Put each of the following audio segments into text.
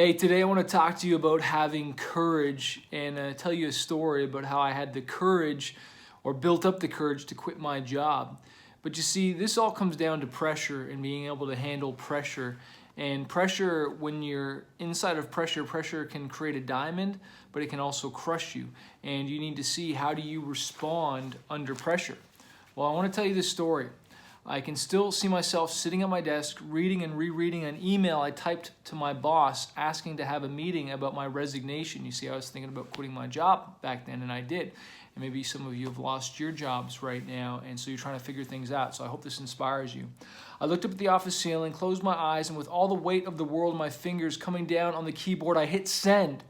Hey, today I want to talk to you about having courage and tell you a story about how I had the courage or built up the courage to quit my job. But you see, this all comes down to pressure and being able to handle pressure. And pressure, when you're inside of pressure, pressure can create a diamond, but it can also crush you. And you need to see, how do you respond under pressure? Well, I want to tell you this story. I can still see myself sitting at my desk reading and rereading an email I typed to my boss asking to have a meeting about my resignation. You see, I was thinking about quitting my job back then, and I did. And maybe some of you have lost your jobs right now, and so you're trying to figure things out. So I hope this inspires you. I looked up at the office ceiling, closed my eyes, and with all the weight of the world in my fingers coming down on the keyboard, I hit send.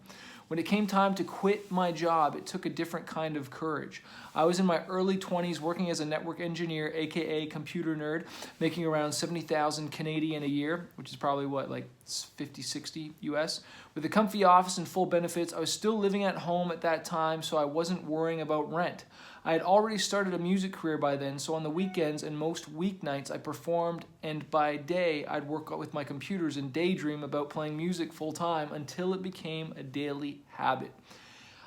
When it came time to quit my job, it took a different kind of courage. I was in my early 20s working as a network engineer, aka computer nerd, making around 70,000 Canadian a year, which is probably what, like 50, 60 US. With a comfy office and full benefits, I was still living at home at that time, so I wasn't worrying about rent. I had already started a music career by then, so on the weekends and most weeknights I performed, and by day I'd work with my computers and daydream about playing music full time until it became a daily habit.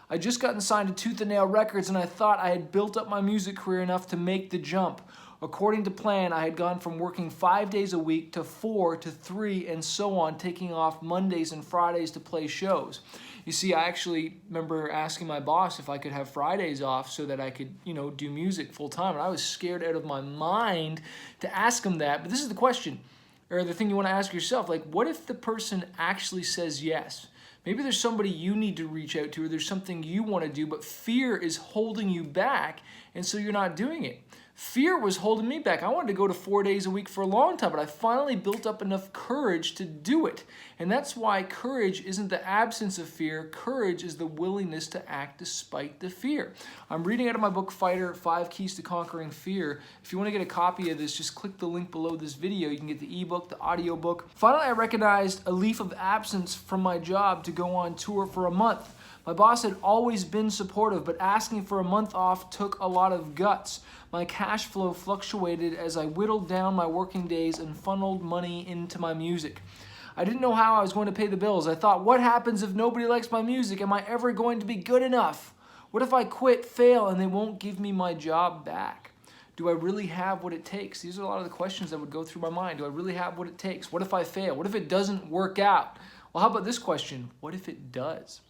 I'd just gotten signed to Tooth and Nail Records, and I thought I had built up my music career enough to make the jump. According to plan, I had gone from working 5 days a week to 4 to 3 and so on, taking off Mondays and Fridays to play shows. You see, I actually remember asking my boss if I could have Fridays off so that I could, do music full time. And I was scared out of my mind to ask him that. But this is the question, or the thing you want to ask yourself, like, what if the person actually says yes? Maybe there's somebody you need to reach out to, or there's something you want to do, but fear is holding you back, and so you're not doing it. Fear was holding me back. I wanted to go to 4 days a week for a long time, but I finally built up enough courage to do it. And that's why courage isn't the absence of fear. Courage is the willingness to act despite the fear. I'm reading out of my book, Fighter, 5 Keys to Conquering Fear. If you want to get a copy of this, just click the link below this video. You can get the ebook, the audiobook. Finally, I recognized a leave of absence from my job to go on tour for a month. My boss had always been supportive, but asking for a month off took a lot of guts. My cash flow fluctuated as I whittled down my working days and funneled money into my music. I didn't know how I was going to pay the bills. I thought, what happens if nobody likes my music? Am I ever going to be good enough? What if I quit, fail, and they won't give me my job back? Do I really have what it takes? These are a lot of the questions that would go through my mind. Do I really have what it takes? What if I fail? What if it doesn't work out? Well, how about this question? What if it does?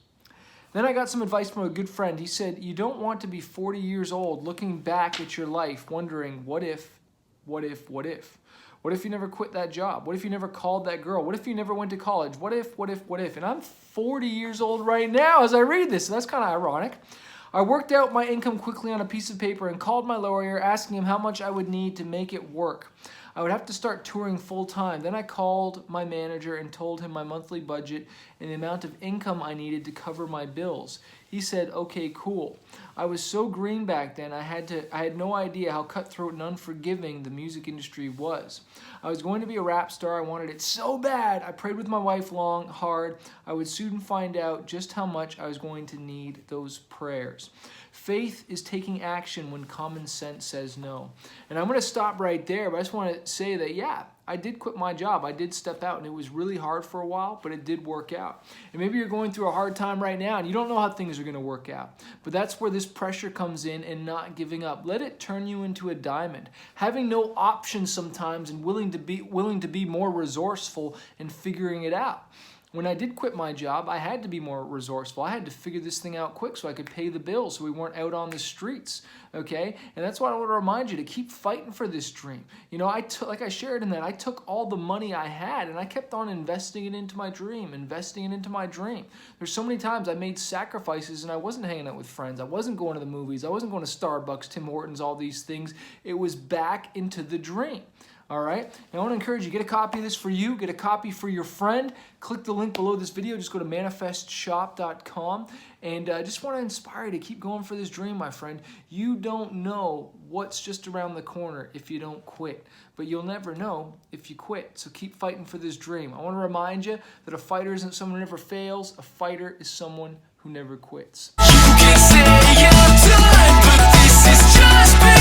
Then I got some advice from a good friend. He said, you don't want to be 40 years old looking back at your life wondering, what if, what if, what if? What if you never quit that job? What if you never called that girl? What if you never went to college? What if, what if, what if? And I'm 40 years old right now as I read this, so that's kind of ironic. I worked out my income quickly on a piece of paper and called my lawyer asking him how much I would need to make it work. I would have to start touring full time. Then I called my manager and told him my monthly budget and the amount of income I needed to cover my bills. He said, okay, cool. I was so green back then, I had no idea how cutthroat and unforgiving the music industry was. I was going to be a rap star. I wanted it so bad. I prayed with my wife long, hard. I would soon find out just how much I was going to need those prayers. Faith is taking action when common sense says no. And I'm going to stop right there, but I just want to say that, yeah, I did quit my job. I did step out, and it was really hard for a while, but it did work out. And maybe you're going through a hard time right now, and you don't know how things are going to work out. But that's where this pressure comes in, and not giving up. Let it turn you into a diamond. Having no options sometimes, and willing to be more resourceful and figuring it out. When I did quit my job, I had to be more resourceful. I had to figure this thing out quick so I could pay the bills so we weren't out on the streets, okay? And that's why I want to remind you to keep fighting for this dream. Like I shared in that, I took all the money I had and I kept on investing it into my dream. There's so many times I made sacrifices and I wasn't hanging out with friends. I wasn't going to the movies. I wasn't going to Starbucks, Tim Hortons, all these things. It was back into the dream. All right, and I want to encourage you, get a copy of this for you, get a copy for your friend. Click the link below this video. Just go to manifestshop.com, and I just want to inspire you to keep going for this dream, my friend. You don't know what's just around the corner if you don't quit, but you'll never know if you quit. So keep fighting for this dream. I want to remind you that a fighter isn't someone who never fails. A fighter is someone who never quits. You can say you're done, but this is just